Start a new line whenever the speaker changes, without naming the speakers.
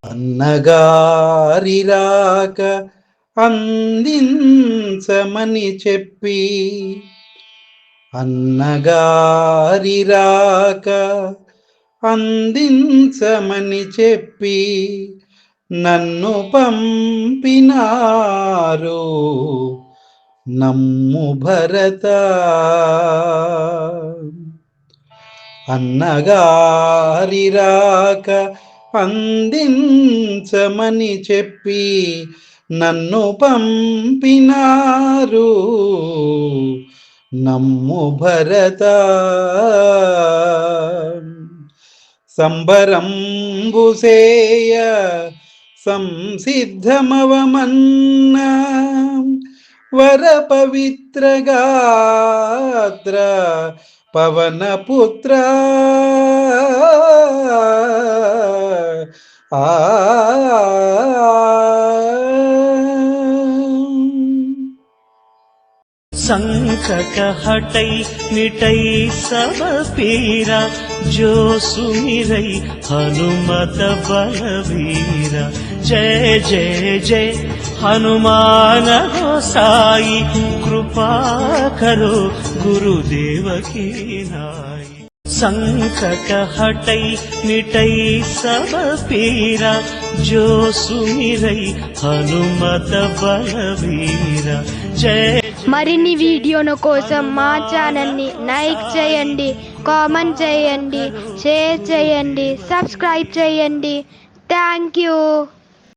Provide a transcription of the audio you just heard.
అన్నగారి రాక అందించమని చెప్పి, అన్నగారి రాక అందించమని చెప్పి నన్ను పంపినారు. నమ్ము భరత, అన్నగారి రాక అందించమని చెప్పి నన్ను పంపినారు. నమ్ము భరత, సంబరంబుసేయ సంసిద్ధమవమన్న వర పవిత్రగాత్ర పవనపుత్ర. ఆ
संकट हटै मिटै सब पीरा, जो सुमिरै हनुमत बलवीरा। जय जय जय हनुमान गोसाई, कृपा करो गुरुदेव की नाई। संकट हटै मिटै सब पीरा, जो सुमिरै हनुमत बलवीरा। जय
మరిన్ని వీడియోల కోసం మా ఛానల్ని లైక్ చేయండి, కామెంట్ చేయండి, షేర్ చేయండి, సబ్స్క్రైబ్ చేయండి. Thank you.